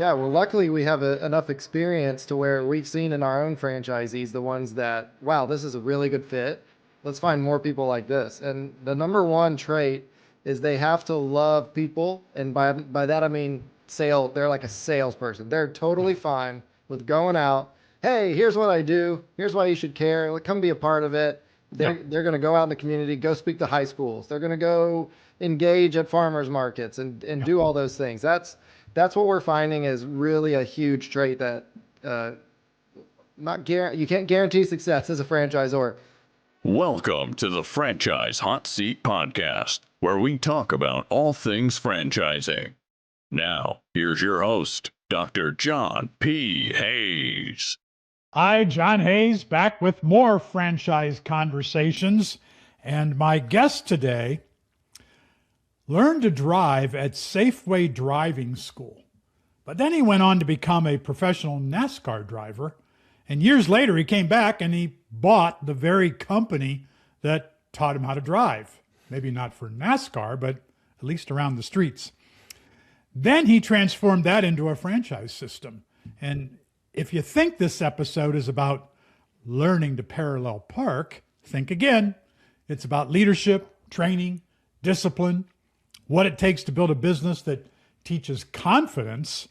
Yeah, well, luckily we have enough experience to where we've seen in our own franchisees the ones that, wow, this is a really good fit. Let's find more people like this. And the number one trait is they have to love people, and by that I mean sale. They're like a salesperson. They're totally fine with going out. Hey, here's what I do. Here's why you should care. Like, come be a part of it. Yeah. They're going to go out in the community, go speak to high schools. They're going to go engage at farmers markets and Yeah. do all those things. That's what we're finding is really a huge trait that uh, you can't guarantee success as a franchisor. Welcome to the Franchise Hot Seat Podcast, where we talk about all things franchising. Now, here's your host, Dr. John P. Hayes. Hi, John Hayes, back with more franchise conversations. And my guest today learned to drive at Safeway Driving School. But then he went on to become a professional NASCAR driver. And years later, he came back and he bought the very company that taught him how to drive. Maybe not for NASCAR, but at least around the streets. Then he transformed that into a franchise system. And if you think this episode is about learning to parallel park, think again. It's about leadership, training, discipline, what it takes to build a business that teaches confidence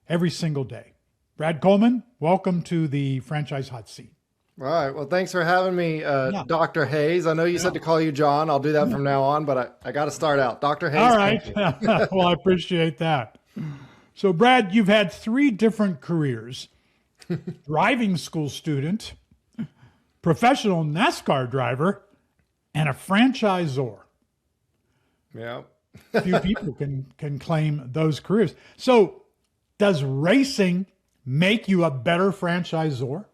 every single day. Brad Coleman, welcome to the Franchise Hot Seat. All right. Well, thanks for having me, Dr. Hayes. I know you said to call you John. I'll do that from now on, but I got to start out. Dr. Hayes. All right. Well, I appreciate that. So, Brad, you've had 3 different careers: driving school student, professional NASCAR driver, and a franchisor. Yeah. Few people can claim those careers. So does racing make you a better franchisor?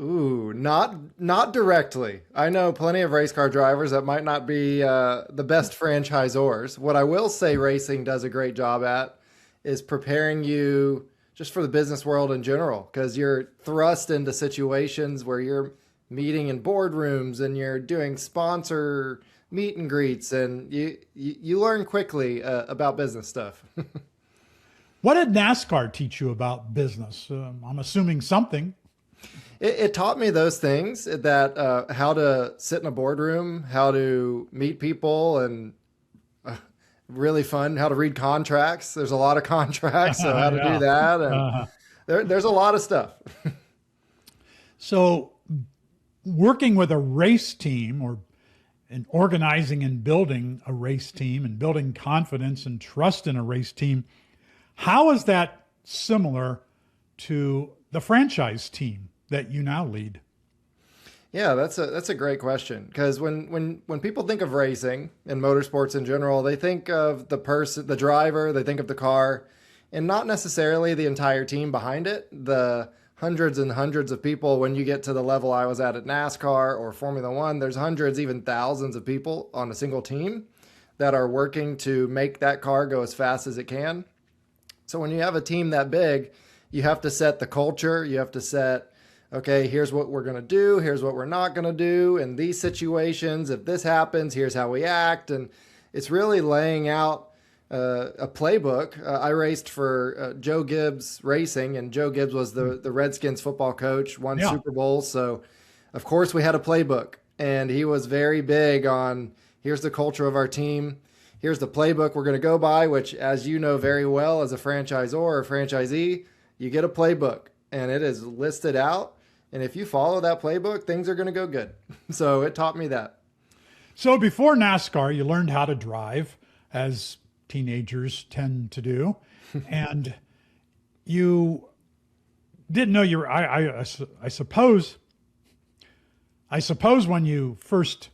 Ooh, not directly. I know plenty of race car drivers that might not be the best franchisors. What I will say racing does a great job at is preparing you just for the business world in general, because you're thrust into situations where you're meeting in boardrooms and you're doing sponsor meet and greets, and you learn quickly about business stuff. What did NASCAR teach you about business? I'm assuming something. It taught me those things, that how to sit in a boardroom, how to meet people, and really fun, how to read contracts. There's a lot of contracts, so how to do that. And there's a lot of stuff. So working with a race team and organizing and building a race team and building confidence and trust in a race team, how is that similar to the franchise team that you now lead? Yeah, that's a great question, because when people think of racing and motorsports in general, they think of the driver, they think of the car, and not necessarily the entire team behind it. The hundreds and hundreds of people. When you get to the level I was at NASCAR or Formula One, there's hundreds, even thousands of people on a single team that are working to make that car go as fast as it can. So when you have a team that big, you have to set the culture. You have to set, okay, here's what we're going to do. Here's what we're not going to do. In these situations, if this happens, here's how we act. And it's really laying out a playbook. I raced for Joe Gibbs Racing, and Joe Gibbs was the Redskins football coach, won Super Bowls. So, of course, we had a playbook, and he was very big on, here's the culture of our team. Here's the playbook we're going to go by, which, as you know very well, as a franchisor or franchisee, you get a playbook, and it is listed out. And if you follow that playbook, things are going to go good. So it taught me that. So before NASCAR, you learned how to drive, as teenagers tend to do, and you didn't know you were, I suppose when you first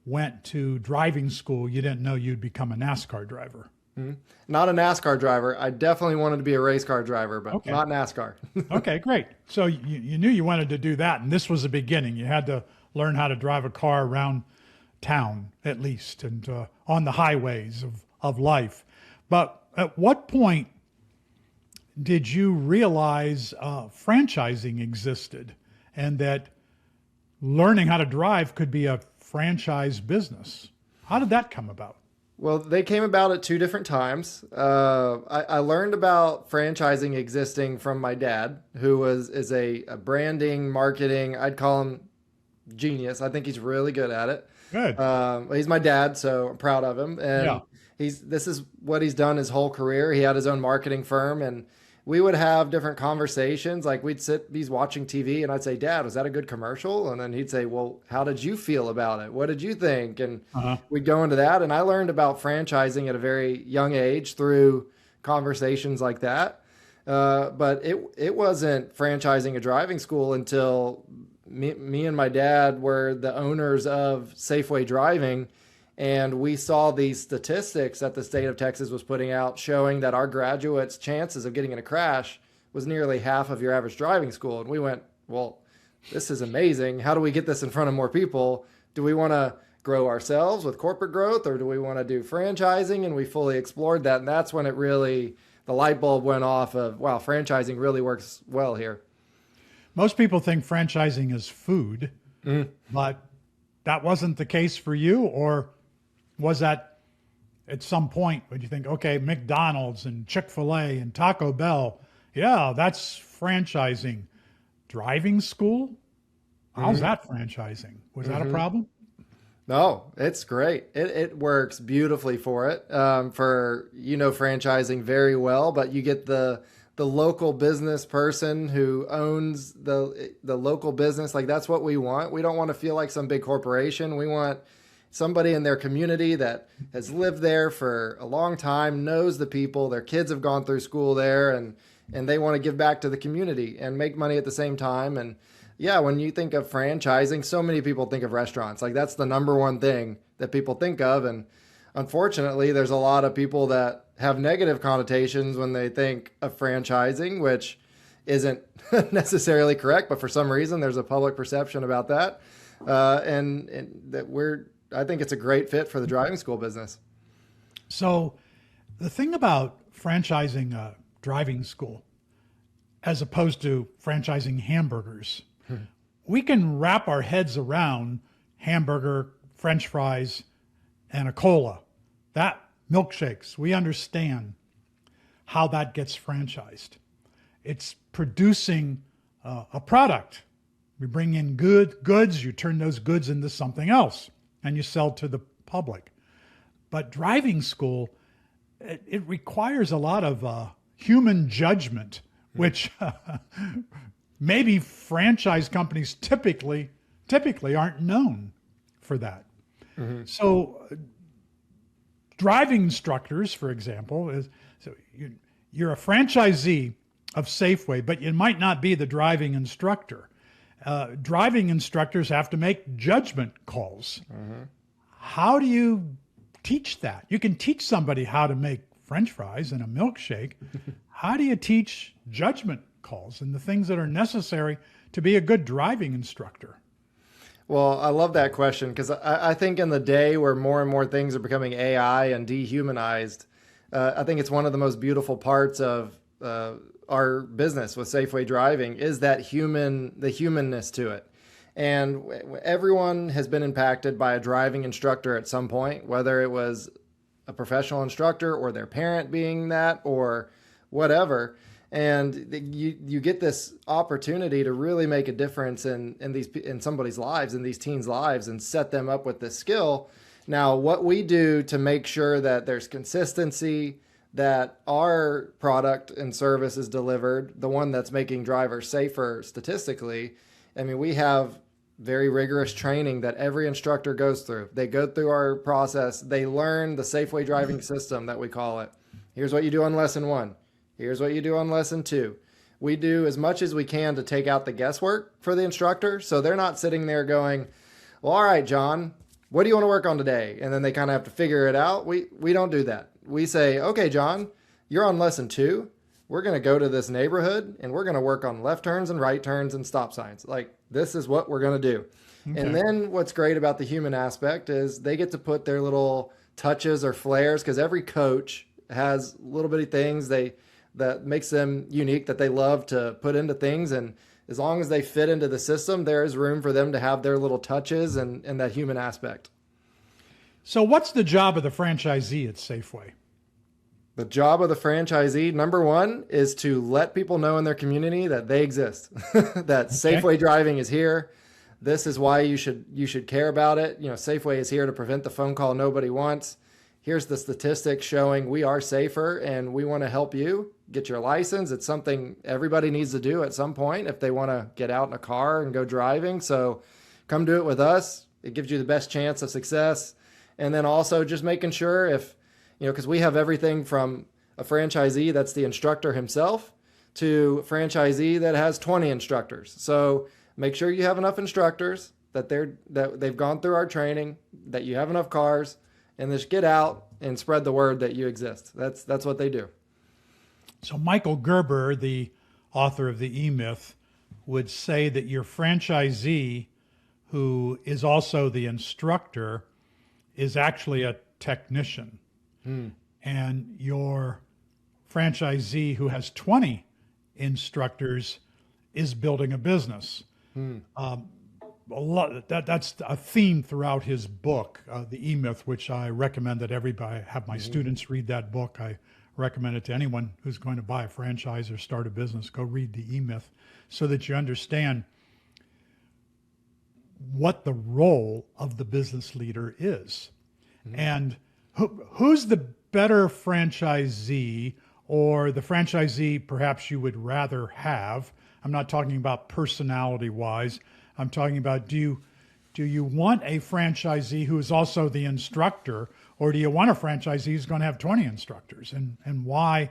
went to driving school, you didn't know you'd become a NASCAR driver. Mm-hmm. Not a NASCAR driver. I definitely wanted to be a race car driver, but not NASCAR. Okay, great. So you knew you wanted to do that, and this was the beginning. You had to learn how to drive a car around town, at least, and on the highways of life. But at what point did you realize franchising existed and that learning how to drive could be a franchise business? How did that come about? Well, they came about at two different times. I learned about franchising existing from my dad, who is a branding, marketing, I'd call him genius. I think he's really good at it. Good. He's my dad, so I'm proud of him. Yeah. And this is what he's done his whole career. He had his own marketing firm, and we would have different conversations. Like he's watching TV, and I'd say, "Dad, was that a good commercial?" And then he'd say, "Well, how did you feel about it? What did you think?" And we'd go into that. And I learned about franchising at a very young age through conversations like that. But it wasn't franchising a driving school until me and my dad were the owners of Safeway Driving, and we saw these statistics that the state of Texas was putting out showing that our graduates' chances of getting in a crash was nearly half of your average driving school. And we went, well, this is amazing. How do we get this in front of more people? Do we want to grow ourselves with corporate growth, or do we want to do franchising? And we fully explored that. And that's when the light bulb went off of, wow, franchising really works well here. Most people think franchising is food, but that wasn't the case for you, or was that at some point when you think, okay, McDonald's and Chick-fil-A and Taco Bell, yeah, that's franchising. Driving school? How's that franchising? Was that a problem? No, it's great. It works beautifully for it. Franchising very well, but you get the local business person who owns the local business. Like, that's what we want. We don't want to feel like some big corporation. We want somebody in their community that has lived there for a long time, knows the people, their kids have gone through school there, and they want to give back to the community and make money at the same time. And yeah, when you think of franchising, so many people think of restaurants. Like, that's the number one thing that people think of. And unfortunately, there's a lot of people that have negative connotations when they think of franchising, which isn't necessarily correct, but for some reason there's a public perception about that. And that I think it's a great fit for the driving school business. So the thing about franchising a driving school, as opposed to franchising hamburgers, we can wrap our heads around hamburger, French fries, and a cola. That milkshakes, we understand how that gets franchised. It's producing a product. We bring in goods, you turn those goods into something else, and you sell to the public. But driving school, it requires a lot of human judgment, which maybe franchise companies typically aren't known for that. So driving instructors, for example, you're a franchisee of Safeway, but you might not be the driving instructor. Driving instructors have to make judgment calls. How do you teach that? You can teach somebody how to make French fries and a milkshake. How do you teach judgment calls and the things that are necessary to be a good driving instructor? Well, I love that question, because I think in the day where more and more things are becoming AI and dehumanized, I think it's one of the most beautiful parts of our business with Safeway Driving is the humanness to it. And everyone has been impacted by a driving instructor at some point, whether it was a professional instructor or their parent being that or whatever. And you get this opportunity to really make a difference in somebody's lives, in these teens' lives, and set them up with this skill. Now, what we do to make sure that there's consistency, that our product and service is delivered, the one that's making drivers safer statistically, I mean, we have very rigorous training that every instructor goes through. They go through our process. They learn the Safeway driving system that we call it. Here's what you do on lesson 1. Here's what you do on lesson 2. We do as much as we can to take out the guesswork for the instructor, so they're not sitting there going, well, all right, John, what do you want to work on today? And then they kind of have to figure it out. We don't do that. We say, okay, John, you're on lesson 2. We're going to go to this neighborhood and we're going to work on left turns and right turns and stop signs. Like, this is what we're going to do. Okay. And then what's great about the human aspect is they get to put their little touches or flares, because every coach has little bitty things that makes them unique, that they love to put into things. And as long as they fit into the system, there is room for them to have their little touches and that human aspect. So what's the job of the franchisee at Safeway? The job of the franchisee, number one, is to let people know in their community that they exist, that Safeway Driving is here. This is why you should care about it. You know, Safeway is here to prevent the phone call nobody wants. Here's the statistics showing we are safer, and we want to help you get your license. It's something everybody needs to do at some point if they want to get out in a car and go driving. So come do it with us. It gives you the best chance of success. And then also just making sure if, you know, because we have everything from a franchisee that's the instructor himself to a franchisee that has 20 instructors. So make sure you have enough instructors, that they've gone through our training, that you have enough cars, and just get out and spread the word that you exist. That's what they do. So Michael Gerber, the author of the E-Myth, would say that your franchisee, who is also the instructor, is actually a technician. And your franchisee who has 20 instructors is building a business. That's a theme throughout his book, The E-Myth, which I recommend that everybody have my students read that book. I recommend it to anyone who's going to buy a franchise or start a business. Go read The E-Myth so that you understand what the role of the business leader is. And who's the better franchisee, or the franchisee perhaps you would rather have? I'm not talking about personality-wise. I'm talking about, do you want a franchisee who is also the instructor, or do you want a franchisee who's going to have 20 instructors? And why,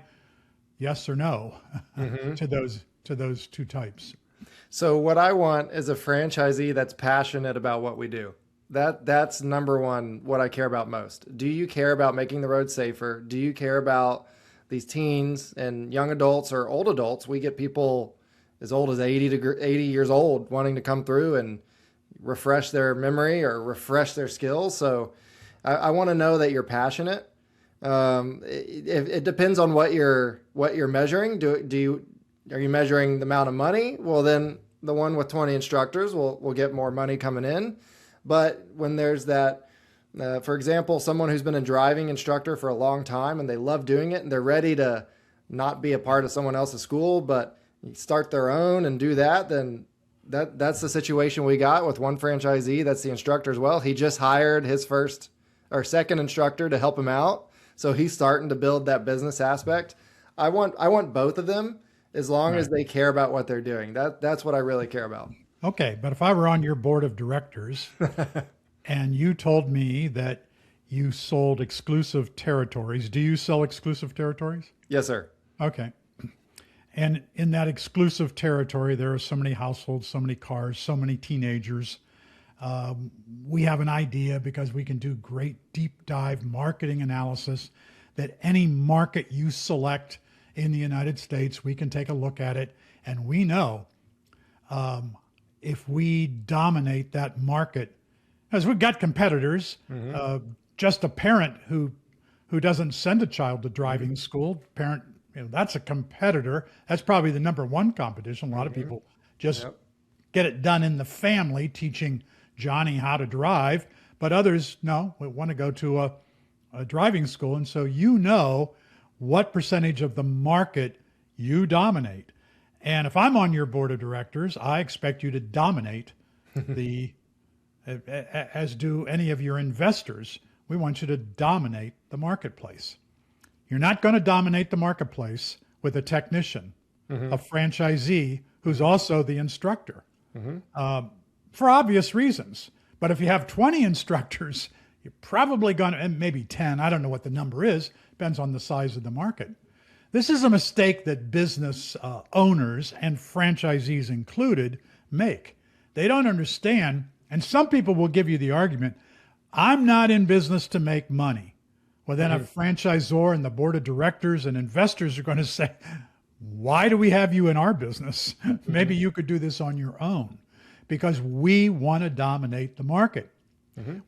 yes or no, to those two types? So what I want is a franchisee that's passionate about what we do. That's number one, what I care about most. Do you care about making the road safer? Do you care about these teens and young adults or old adults? We get people as old as 80 years old wanting to come through and refresh their memory or refresh their skills. So I want to know that you're passionate. It depends on what you're measuring. Are you measuring the amount of money? Well, then the one with 20 instructors will get more money coming in. But when there's that, for example, someone who's been a driving instructor for a long time and they love doing it and they're ready to not be a part of someone else's school, but start their own and do that, then that's the situation we got with one franchisee that's the instructor as well. He just hired his first or second instructor to help him out. So he's starting to build that business aspect. I want both of them as long as they care about what they're doing. That's what I really care about. Okay, but if I were on your board of directors and you told me that you sold exclusive territories, do you sell exclusive territories? Yes, sir. Okay. And in that exclusive territory, there are so many households, so many cars, so many teenagers. We have an idea, because we can do great deep dive marketing analysis, that any market you select in the United States, we can take a look at it, and we know if we dominate that market, as we've got competitors, just a parent who doesn't send a child to driving school, parent, that's a competitor. That's probably the number one competition. A lot of people just get it done in the family, teaching Johnny how to drive, but others, no, we want to go to a driving school. And so you know what percentage of the market you dominate. And if I'm on your board of directors, I expect you to dominate as do any of your investors. We want you to dominate the marketplace. You're not going to dominate the marketplace with a technician, a franchisee who's also the instructor, for obvious reasons. But if you have 20 instructors, you're probably going to, and maybe 10, I don't know what the number is, depends on the size of the market. This is a mistake that business owners and franchisees included make. They don't understand, and some people will give you the argument, I'm not in business to make money. Well, then a franchisor and the board of directors and investors are going to say, why do we have you in our business? Maybe you could do this on your own, because we want to dominate the market.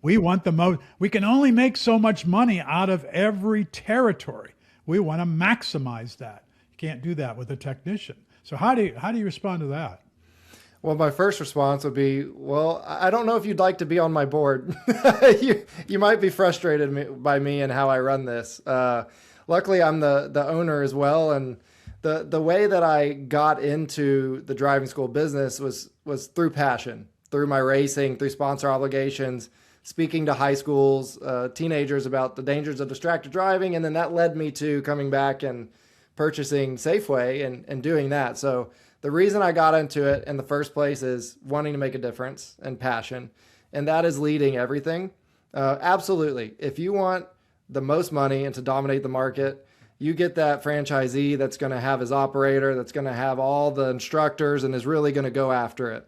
We want the most. We can only make so much money out of every territory. We want to maximize that. You can't do that with a technician. So how do you respond to that? Well, my first response would be, well, I don't know if you'd like to be on my board. You might be frustrated by me and how I run this. Luckily, I'm the owner as well, and the way that I got into the driving school business was through passion, through my racing, through sponsor obligations, speaking to high schools, teenagers about the dangers of distracted driving, and then that led me to coming back and purchasing Safeway and doing that. So the reason I got into it in the first place is wanting to make a difference and passion, and that is leading everything. Absolutely. If you want the most money and to dominate the market, you get that franchisee that's going to have his operator, that's going to have all the instructors and is really going to go after it.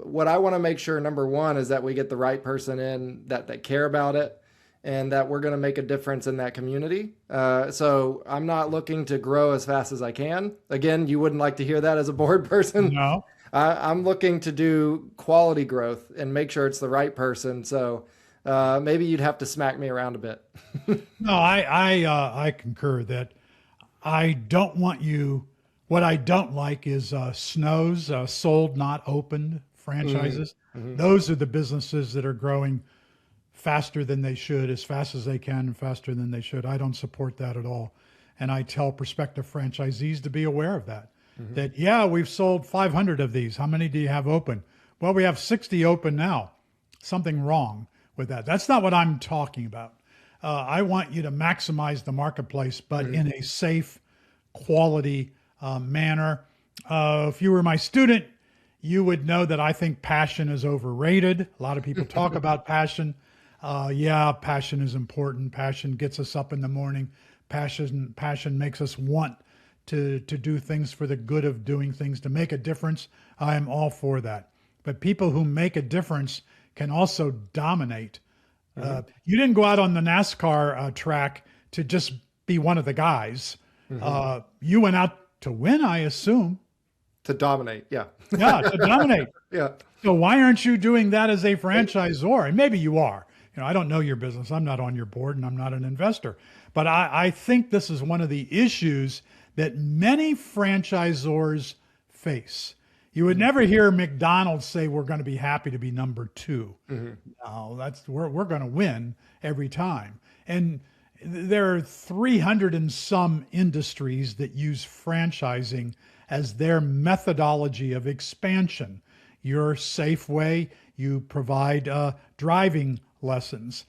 What I want to make sure, number one, is that we get the right person in that care about it and that we're going to make a difference in that community. So I'm not looking to grow as fast as I can. Again, you wouldn't like to hear that as a board person. No. I'm looking to do quality growth and make sure it's the right person. So maybe you'd have to smack me around a bit. No, I concur that I don't want you. What I don't like is SNOs, sold not opened franchises. Those are the businesses that are growing faster than they should, as fast as they can, and faster than they should. I don't support that at all. And I tell prospective franchisees to be aware of that. That, yeah, we've sold 500 of these. How many do you have open? Well, we have 60 open now. Something wrong with that. That's not what I'm talking about. I want you to maximize the marketplace, but in a safe, quality manner. If you were my student, you would know that I think passion is overrated. A lot of people talk about passion. Yeah, passion is important. Passion gets us up in the morning. Passion makes us want to do things for the good of doing things, to make a difference. I am all for that. But people who make a difference can also dominate. You didn't go out on the NASCAR track to just be one of the guys. You went out to win, I assume. To dominate, yeah. Yeah, to dominate. Yeah. So why aren't you doing that as a franchisor? And maybe you are. You know, I don't know your business. I'm not on your board and I'm not an investor. But I think this is one of the issues that many franchisors face. You would never hear McDonald's say, we're going to be happy to be number 2. No, we're going to win every time. And there are 300 and some industries that use franchising as their methodology of expansion. Your Safeway, you provide driving lessons.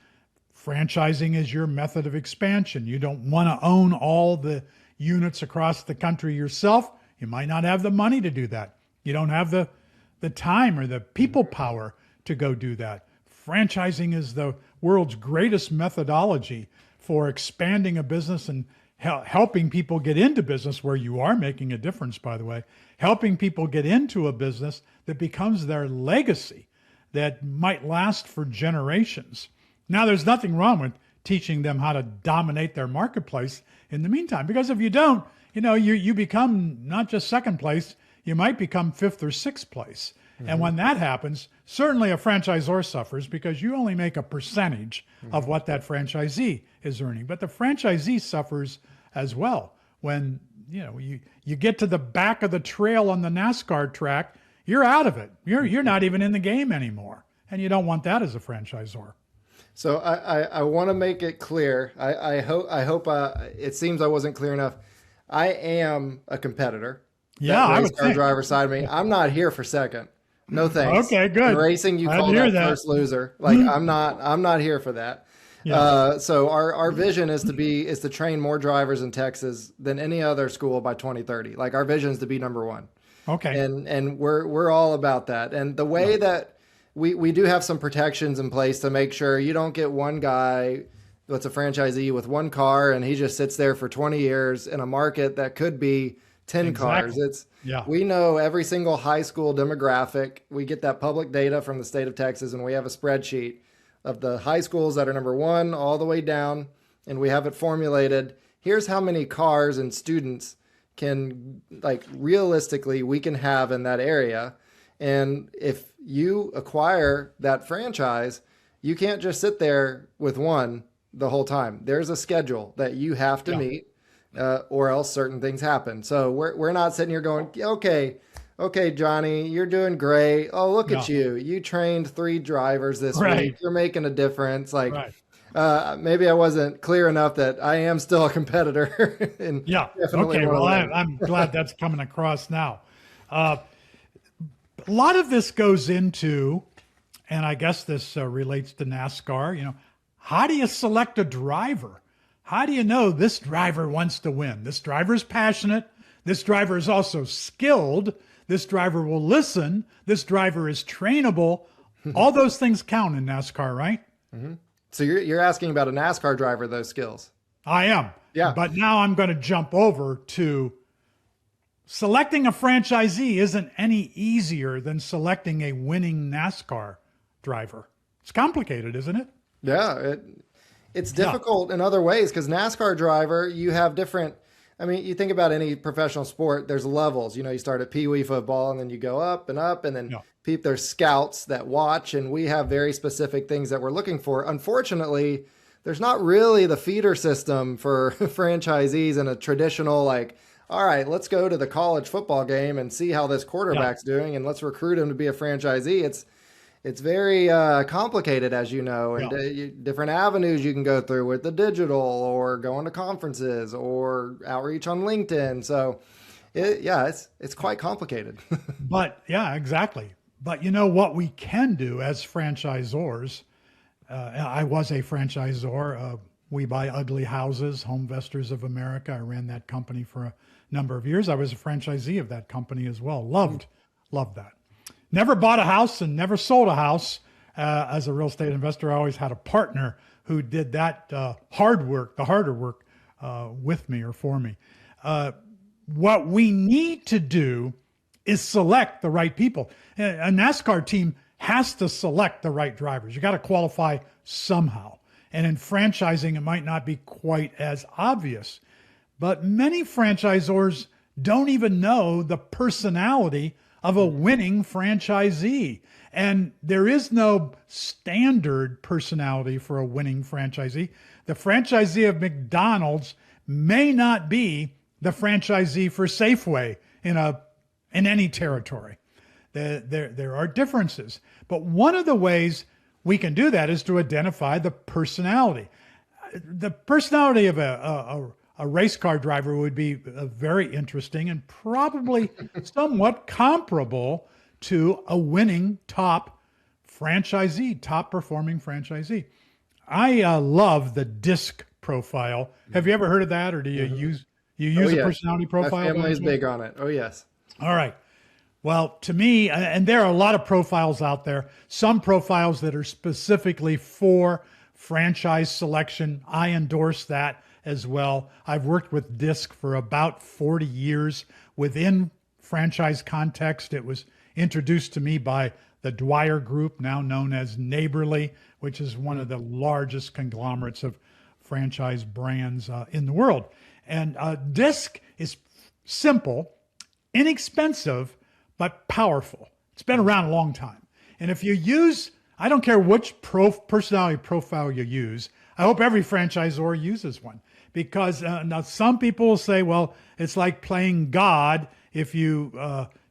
Franchising is your method of expansion. You don't want to own all the units across the country yourself. You might not have the money to do that. You don't have the time or the people power to go do that. Franchising is the world's greatest methodology for expanding a business and helping people get into business, where you are making a difference, by the way, helping people get into a business that becomes their legacy that might last for generations. Now, there's nothing wrong with teaching them how to dominate their marketplace in the meantime, because if you don't, you become not just second place, you might become 5th or 6th place. And when that happens, certainly a franchisor suffers because you only make a percentage of what that franchisee is earning. But the franchisee suffers as well. When you get to the back of the trail on the NASCAR track, you're out of it. You're not even in the game anymore. And you don't want that as a franchisor. So I want to make it clear. I hope it seems I wasn't clear enough. I am a competitor. Yeah, I would race car think. driver side of me. I'm not here for second. No thanks. Okay, good. In racing, you call that first loser. Like I'm not here for that. Yeah. So our vision is to train more drivers in Texas than any other school by 2030. Like our vision is to be number 1. Okay. And we're all about that. And the way that we do have some protections in place to make sure you don't get one guy that's a franchisee with one car and he just sits there for 20 years in a market that could be 10 cars. We know every single high school demographic. We get that public data from the state of Texas, and we have a spreadsheet of the high schools that are number 1 all the way down, and we have it formulated. Here's how many cars and students can, realistically, we can have in that area. And if you acquire that franchise, you can't just sit there with one the whole time. There's a schedule that you have to meet. Or else certain things happen. So we're not sitting here going, okay, okay, Johnny, you're doing great. Oh, look No. at you. You trained 3 drivers this week. Right. You're making a difference. Like, Right. maybe I wasn't clear enough that I am still a competitor and Yeah. definitely Okay. want to Well, win. I'm glad that's coming across now. Uh, a lot of this goes into, and I guess this relates to NASCAR, how do you select a driver? How do you know this driver wants to win? This driver is passionate. This driver is also skilled. This driver will listen. This driver is trainable. All those things count in NASCAR, right? So you're asking about a NASCAR driver, those skills. I am. Yeah. But now I'm going to jump over to selecting a franchisee isn't any easier than selecting a winning NASCAR driver. It's complicated, isn't it? Yeah, it's difficult in other ways because NASCAR driver, you have different. I mean, you think about any professional sport, there's levels. You start at Pee Wee football and then you go up, and then there's scouts that watch, and we have very specific things that we're looking for. Unfortunately, there's not really the feeder system for franchisees in a traditional, like, all right, let's go to the college football game and see how this quarterback's doing, and let's recruit him to be a franchisee. It's very complicated, as you know, and different avenues you can go through with the digital or going to conferences or outreach on LinkedIn. So, it's quite complicated. But yeah, exactly. But you know what we can do as franchisors? I was a franchisor. We Buy Ugly Houses, Homevestors of America. I ran that company for a number of years. I was a franchisee of that company as well. Loved that. Never bought a house and never sold a house. As a real estate investor, I always had a partner who did that the harder work with me or for me. What we need to do is select the right people. A NASCAR team has to select the right drivers. You got to qualify somehow. And in franchising, it might not be quite as obvious. But many franchisors don't even know the personality of a winning franchisee. And there is no standard personality for a winning franchisee. The franchisee of McDonald's may not be the franchisee for Safeway in any territory. There are differences. But one of the ways we can do that is to identify the personality. The personality of a race car driver would be very interesting and probably somewhat comparable to a winning top performing franchisee. I love the DISC profile. Have you ever heard of that, or do you use a personality profile? My family is big on it. Oh, yes. All right. Well, to me, and there are a lot of profiles out there, some profiles that are specifically for franchise selection. I endorse that as well. I've worked with DISC for about 40 years within franchise context. It was introduced to me by the Dwyer Group, now known as Neighborly, which is one of the largest conglomerates of franchise brands in the world. And DISC is simple, inexpensive, but powerful. It's been around a long time. And if you use, I don't care which personality profile you use, I hope every franchisor uses one. Because now some people will say, well, it's like playing God if you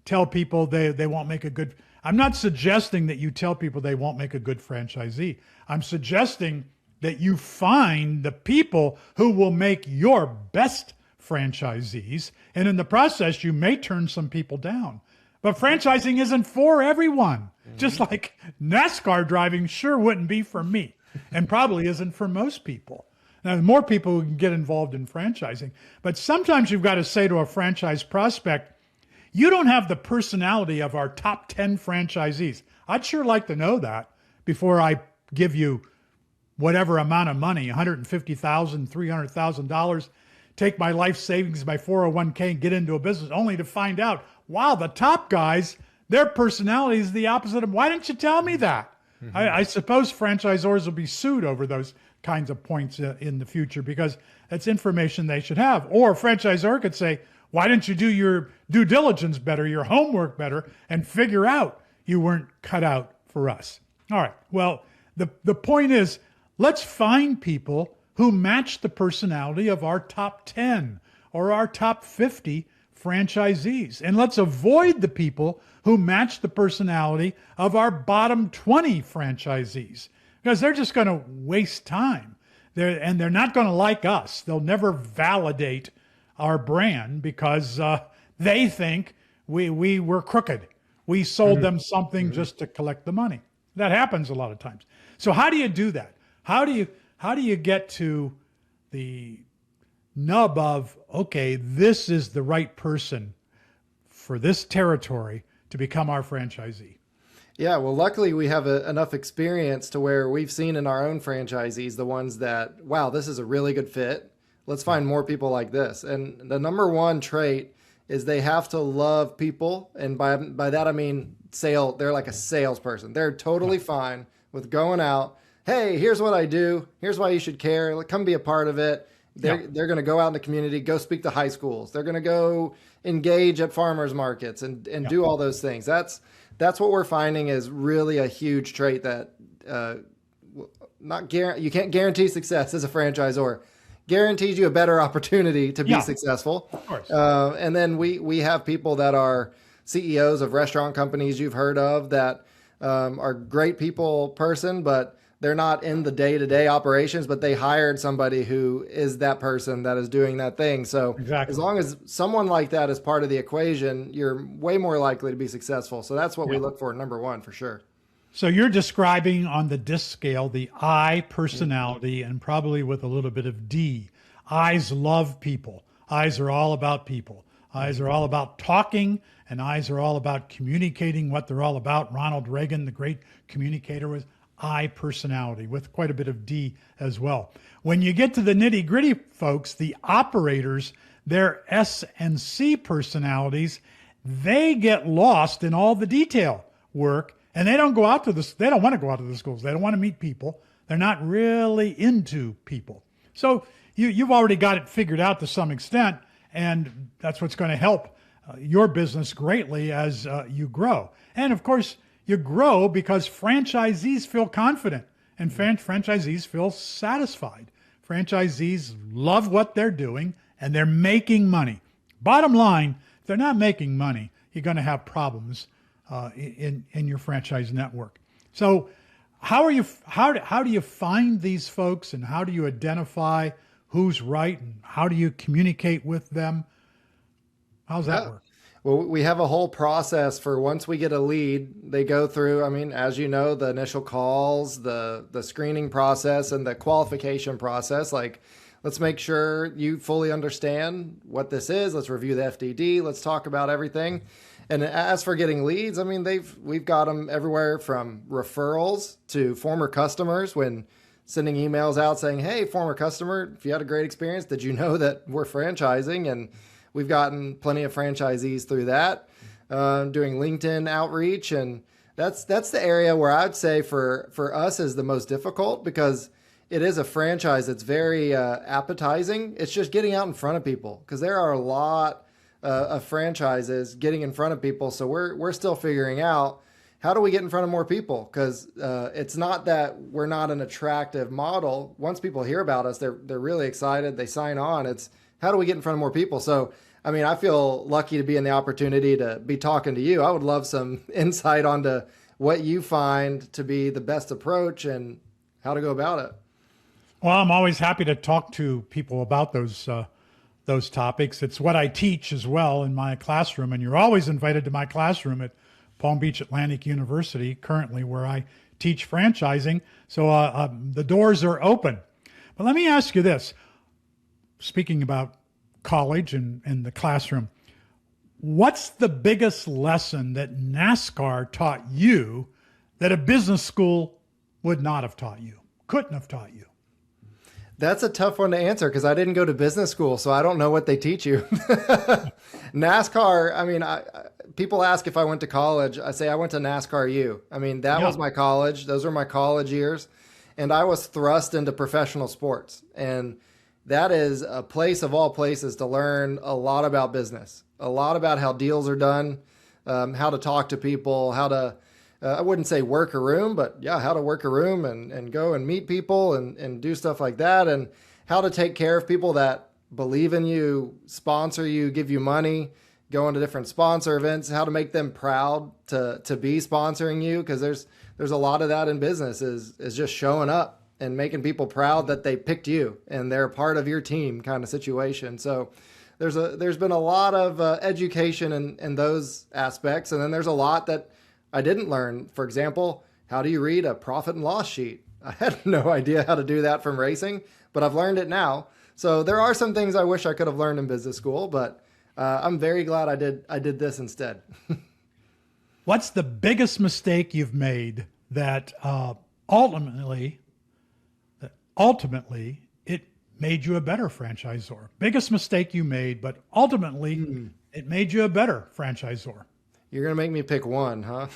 tell people they won't make a good. I'm not suggesting that you tell people they won't make a good franchisee. I'm suggesting that you find the people who will make your best franchisees. And in the process, you may turn some people down. But franchising isn't for everyone. Just like NASCAR driving sure wouldn't be for me and probably isn't for most people. Now, more people can get involved in franchising, but sometimes you've got to say to a franchise prospect, you don't have the personality of our top 10 franchisees. I'd sure like to know that before I give you whatever amount of money, $150,000, $300,000, take my life savings, my 401k, and get into a business only to find out, wow, the top guys, their personality is the opposite of, why didn't you tell me that? Mm-hmm. I suppose franchisors will be sued over those kinds of points in the future because that's information they should have. Or a franchisor could say, why didn't you do your due diligence better, your homework better, and figure out you weren't cut out for us? All right. Well, the point is, let's find people who match the personality of our top 10 or our top 50 franchisees. And let's avoid the people who match the personality of our bottom 20 franchisees, because they're just going to waste time. They're not going to like us. They'll never validate our brand because they think we were crooked. We sold them something just to collect the money. That happens a lot of times. So how do you do that? How do you get to the nub of, okay, this is the right person for this territory to become our franchisee? Yeah, well, luckily we have enough experience to where we've seen in our own franchisees the ones that, wow, this is a really good fit. Let's find more people like this. And the number one trait is they have to love people. And by that, I mean, they're like a salesperson. They're totally fine with going out. Hey, here's what I do. Here's why you should care. Come be a part of it. They're going to go out in the community, go speak to high schools. They're going to go engage at farmers markets and do all those things. That's what we're finding is really a huge trait that you can't guarantee success as a franchisor. Guarantees you a better opportunity to be successful. Of course. And then we have people that are CEOs of restaurant companies you've heard of that are great person, but they're not in the day-to-day operations, but they hired somebody who is that person that is doing that thing. So as long as someone like that is part of the equation, you're way more likely to be successful. So that's what we look for, number one, for sure. So you're describing on the DISC scale, the I personality, and probably with a little bit of D. I's love people. I's are all about people. I's are all about talking, and I's are all about communicating what they're all about. Ronald Reagan, the great communicator, was I personality with quite a bit of D as well. When you get to the nitty gritty, folks, the operators, their S and C personalities, they get lost in all the detail work. And they don't go out to they don't want to go out to the schools. They don't want to meet people. They're not really into people. So you've already got it figured out to some extent, and that's what's going to help your business greatly as you grow. And of course, you grow because franchisees feel confident and franchisees feel satisfied. Franchisees love what they're doing and they're making money. Bottom line, if they're not making money, you're going to have problems in your franchise network. So how do you find these folks, and how do you identify who's right, and how do you communicate with them? How's that work? Well, we have a whole process for once we get a lead, they go through, I mean, as you know, the initial calls, the screening process, and the qualification process. Like, let's make sure you fully understand what this is. Let's review the FDD. Let's talk about everything. And as for getting leads, I mean, we've got them everywhere from referrals to former customers when sending emails out saying, hey, former customer, if you had a great experience, did you know that we're franchising? And we've gotten plenty of franchisees through that, doing LinkedIn outreach. And that's the area where I'd say for us is the most difficult, because it is a franchise that's very appetizing. It's just getting out in front of people, because there are a lot of franchises getting in front of people. So we're still figuring out, how do we get in front of more people? Because it's not that we're not an attractive model. Once people hear about us, they're really excited. They sign on. It's how do we get in front of more people? So, I mean, I feel lucky to be in the opportunity to be talking to you. I would love some insight onto what you find to be the best approach and how to go about it. Well, I'm always happy to talk to people about those topics. It's what I teach as well in my classroom, and you're always invited to my classroom at Palm Beach Atlantic University, currently, where I teach franchising. So the doors are open. But let me ask you this. Speaking about college and the classroom, what's the biggest lesson that NASCAR taught you that a business school would not have taught you, couldn't have taught you? That's a tough one to answer, because I didn't go to business school, so I don't know what they teach you. NASCAR, I mean, people ask if I went to college. I say I went to NASCAR U. I mean, that was my college. Those were my college years. And I was thrust into professional sports. And that is a place of all places to learn a lot about business, a lot about how deals are done, how to talk to people, how to, I wouldn't say work a room, but yeah, how to work a room and go and meet people and do stuff like that, and how to take care of people that believe in you, sponsor you, give you money, going to different sponsor events, how to make them proud to be sponsoring you. Cause there's a lot of that in business is just showing up and making people proud that they picked you and they're part of your team kind of situation. So there's been a lot of education in those aspects. And then there's a lot that I didn't learn. For example, how do you read a profit and loss sheet? I had no idea how to do that from racing, but I've learned it now. So there are some things I wish I could have learned in business school, but I'm very glad I did this instead. What's the biggest mistake you've made that ultimately it made you a better franchisor? Biggest mistake you made, but ultimately it made you a better franchisor. You're going to make me pick one, huh?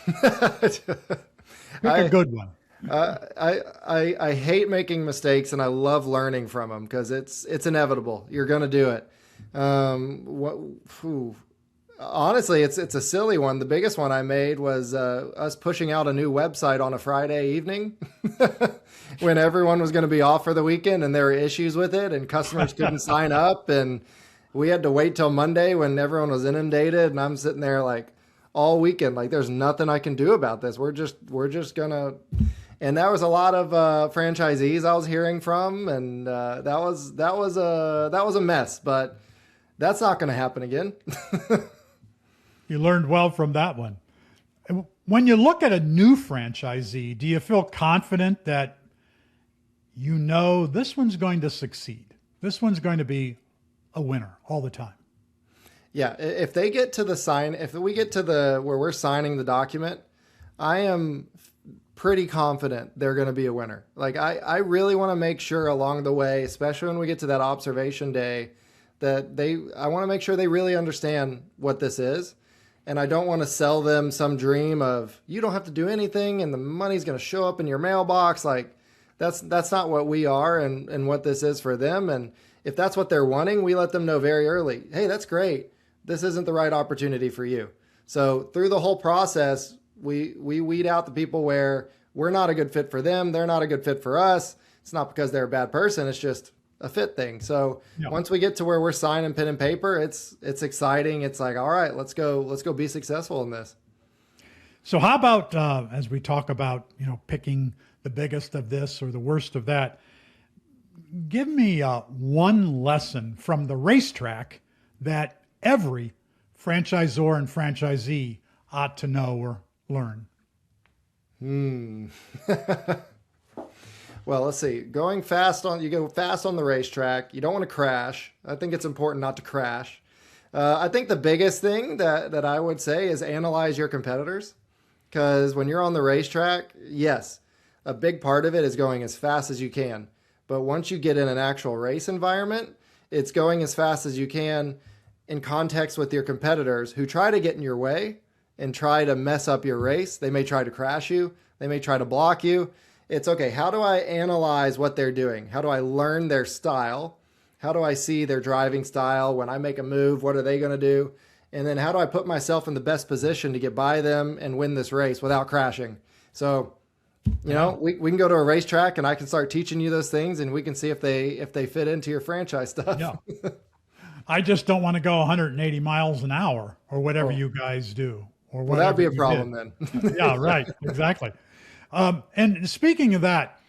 Pick a good one. I hate making mistakes and I love learning from them because it's inevitable. You're going to do it. Honestly, it's a silly one. The biggest one I made was us pushing out a new website on a Friday evening when everyone was going to be off for the weekend and there were issues with it and customers couldn't sign up, and we had to wait till Monday when everyone was inundated, and I'm sitting there like all weekend like there's nothing I can do about this. We're just gonna. And that was a lot of franchisees I was hearing from, and that was a mess. But that's not going to happen again. You learned well from that one. When you look at a new franchisee, do you feel confident that you know this one's going to succeed? This one's going to be a winner all the time. Yeah, if we get to where we're signing the document, I am pretty confident they're going to be a winner. Like I really want to make sure along the way, especially when we get to that observation day, that I want to make sure they really understand what this is. And I don't want to sell them some dream of you don't have to do anything and the money's going to show up in your mailbox. Like that's not what we are and what this is for them. And if that's what they're wanting, we let them know very early, hey, that's great. This isn't the right opportunity for you. So through the whole process, we weed out the people where we're not a good fit for them. They're not a good fit for us. It's not because they're a bad person. It's just a fit thing. So once we get to where we're signing pen and paper, it's exciting. It's like, all right, let's go be successful in this. So how about, as we talk about, picking the biggest of this or the worst of that, give me one lesson from the racetrack that every franchisor and franchisee ought to know or learn. Well, let's see. You go fast on the racetrack. You don't want to crash. I think it's important not to crash. I think the biggest thing that I would say is analyze your competitors. Because when you're on the racetrack, yes, a big part of it is going as fast as you can. But once you get in an actual race environment, it's going as fast as you can in context with your competitors who try to get in your way and try to mess up your race. They may try to crash you. They may try to block you. It's okay. How do I analyze what they're doing? How do I learn their style? How do I see their driving style? When I make a move, what are they going to do? And then how do I put myself in the best position to get by them and win this race without crashing? So, we can go to a racetrack and I can start teaching you those things and we can see if they fit into your franchise stuff. Yeah. I just don't want to go 180 miles an hour or whatever you guys do. Or well, that'd be a problem then. Yeah, right. Exactly. And speaking of that,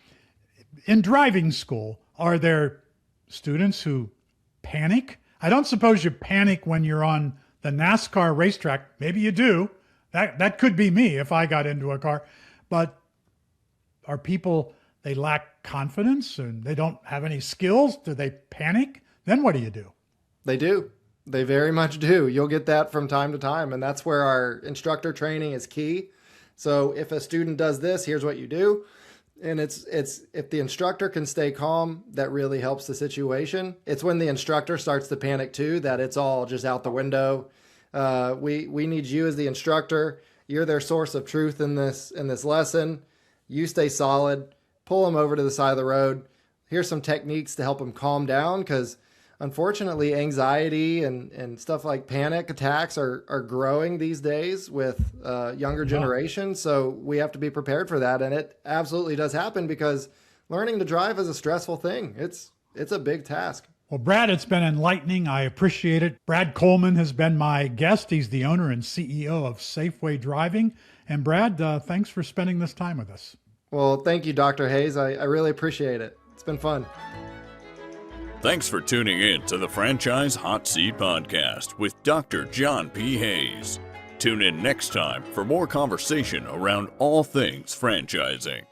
in driving school, are there students who panic? I don't suppose you panic when you're on the NASCAR racetrack. Maybe you do. That could be me if I got into a car. But are people, they lack confidence and they don't have any skills? Do they panic? Then what do you do? They do. They very much do. You'll get that from time to time. And that's where our instructor training is key. So if a student does this, here's what you do. And it's if the instructor can stay calm, that really helps the situation. It's when the instructor starts to panic too, that it's all just out the window. We need you as the instructor. You're their source of truth in this lesson. You stay solid, pull them over to the side of the road. Here's some techniques to help them calm down, because unfortunately, anxiety and stuff like panic attacks are growing these days with younger generations. So we have to be prepared for that. And it absolutely does happen, because learning to drive is a stressful thing. It's a big task. Well, Brad, it's been enlightening. I appreciate it. Brad Coleman has been my guest. He's the owner and CEO of Safeway Driving. And Brad, thanks for spending this time with us. Well, thank you, Dr. Hayes. I really appreciate it. It's been fun. Thanks for tuning in to the Franchise Hot Seat Podcast with Dr. John P. Hayes. Tune in next time for more conversation around all things franchising.